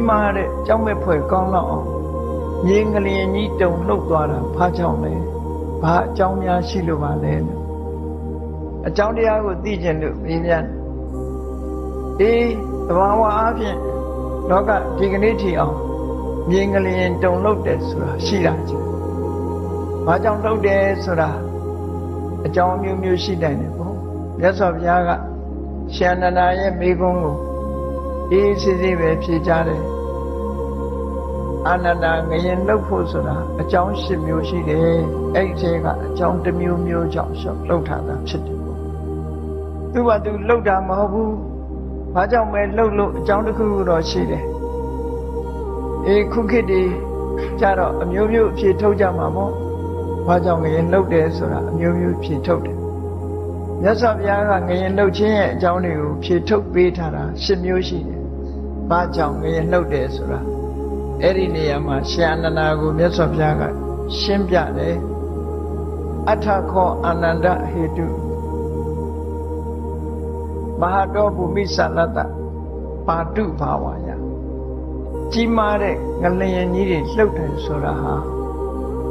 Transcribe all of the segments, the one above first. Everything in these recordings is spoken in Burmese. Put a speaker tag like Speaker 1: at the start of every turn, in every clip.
Speaker 1: မာတဲ့ကြောက်မဲ့ဖွယ်ကောင်းတော့အောင်ငင်းကလေးကြီးတုံလှုပ်သွားတာဘာကြောင့်လဲဘာအကြောင်းများရှိလို့ပါလဲလို့အကြောင်းတရားကိုသိကျင်လို့မေးပြန်အေးသဘာဝအားဖြင့်လောကဒီကနေ့ထိအောင်ငင်းကလေးတုံလှုပ်တယ်ဆိုတာရှိတာချင်းဘာကြောင့်လှုပ်တယ်ဆိုတာအကြောင်းမျိုးမျိုးရှိတယ်ပေါ့မြတ်စွာဘုရားကရှင်အနန္ဒာရဲ့မိဂုံးကိုအေးစစ်စစ်ပဲဖြေကြတယ်အာနန္ဒာငရင်လှုပ်ဖို့ဆိုတာအကြောင်း၈မျိုးရှိတယ်အဲ့ဒီကအကြောင်းတစ်မျိုးမျိုးကြောင့်လှုပ်ထားတာဖြစ်တယ်ပေါ့သူကသူလှုပ်တာမဟုတ်ဘူးဘာကြောင့်ပဲလှုပ်လို့အကြောင်းတစ်ခုခုတော့ရှိတယ်အေးခုခေတ်ဒီကြတော့အမျိုးမျိုးဖြေထုတ်ကြမှာပေါ့ဘာကြောင့်ငရင်လှုပ်တယ်ဆိုတာအမျိုးမျိုးဖြေထုတ်တယ်မြတ်စွာဘုရားကငရင်လှုပ်ခြင်းရဲ့အကြောင်းတွေကိုဖြေထုတ်ပေးထားတာ၈မျိုးရှိတယ်ဘာကြောင့်ငရင်လှုပ်တယ်ဆိုတာအဲ့ဒီနေရာမှာရှင်အနန္ဒာကိုမြတ်စွာဘုရားကရှင်းပြတယ်အထခောအာနန္ဒဟေတုမဟာတောဘူမိသလတ္တပါတုဘာဝါယကြီးမားတဲ့ငလျင်ကြီးတွေလှုပ်တယ်ဆိုတာဟာ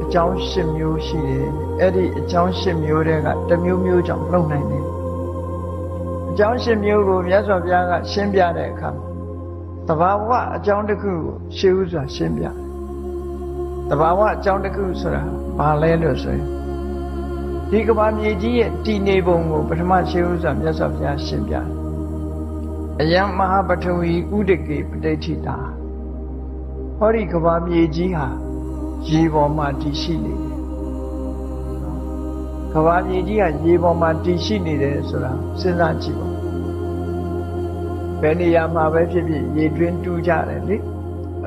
Speaker 1: အကြောင်း၈မျိုးရှိတယ်အဲ့ဒီအကြောင်း၈မျိုးတွေကတစ်မျိုးမျိုးကြောင့်လှုပ်နိုင်တယ်အကြောင်း၈မျိုးကိုမြတ်စွာဘုရားကရှင်းပြတဲ့အခါတဘာဝအကြောင်းတစ်ခုကိုရှေးဥစွာရှင်းပြတဘာဝအကြောင်းတစ်ခုဆိုတာဘာလဲလို့ဆိုရင်ဒီကမ္ဘာမြေကြီးရဲ့တည်နေပုံကိုပထမရှေးဥစွာမြတ်စွာဘုရားရှင်းပြအယံမဟာပထဝီဥဒကေပဋိဋ္ဌိတာဟောဒီကမ္ဘာမြေကြီးဟာရေပေါ်မှာတည်ရှိနေတယ်ကမ္ဘာမြေကြီးဟာရေပေါ်မှာတည်ရှိနေတယ်ဆိုတာစဉ်းစားကြည့်ပါဘယ်နေရာမှာပဲဖြစ်ဖြစ်ရေတွင်းတူးကြတယ်လေ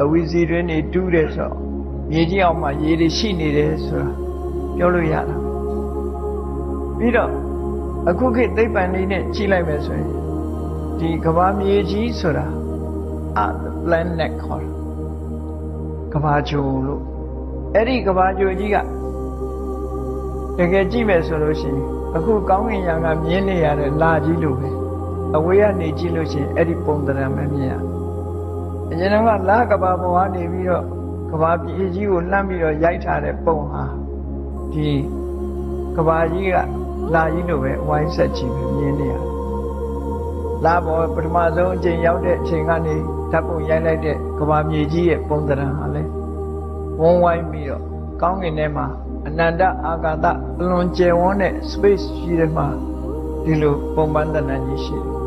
Speaker 1: အဝီစီတွင်းနေတူးတယ်ဆိုတော့မြေကြီးအောင်မှာရေတွေရှိနေတယ်ဆိုတာပြောလို့ရတာပြီးတော့အခုခေတ်သိပ္ပံနည်းနဲ့ကြည့်လိုက်မယ်ဆိုရင်ဒီကမ္ဘာမြေကြီးဆိုတာa planet ခေါ်ကမ္ဘာဂြိုလ်လို့အဲ့ဒီကမ္ဘာဂြိုလ်ကြီးကတကယ်ကြည့်မယ်ဆိုလို့ရှိရင်အခုကောင်းကင်ယံကမြင်နေရတဲ့လာကြီးလို့ပဲအဝေးကနေကြည့်လို့ရှိရင်အဲ့ဒီပုံသဏ္ဍာန်ပဲမြင်ရအရင်ကလာကဘာပေါ်ကနေပြီးတော့ကဘာပြည်ကြီးကိုလှမ်းပြီးတော့ရိုက်ထားတဲ့ပုံဟာဒီကဘာကြီးကလာကြီးလို့ပဲဝိုင်းဆက်ကြည့်ပြီးမြင်နေရလာပေါ်ပထမဆုံးအချိန်ရောက်တဲ့အချိန်ကနေဓာတ်ပုံရိုက်လိုက်တဲ့ကဘာမြေကြီးရဲ့ပုံသဏ္ဍာန်ဟာလေဝုန်းဝိုင်းပြီးတော့ကောင်းကင်ထဲမှာအနန္တအာကာသအလွန်ကျယ်ဝန်းတဲ့ space ရှိတဲ့မှာဒီလိုပုံပန်းသဏ္ဍာန်ကြီးရှိတယ်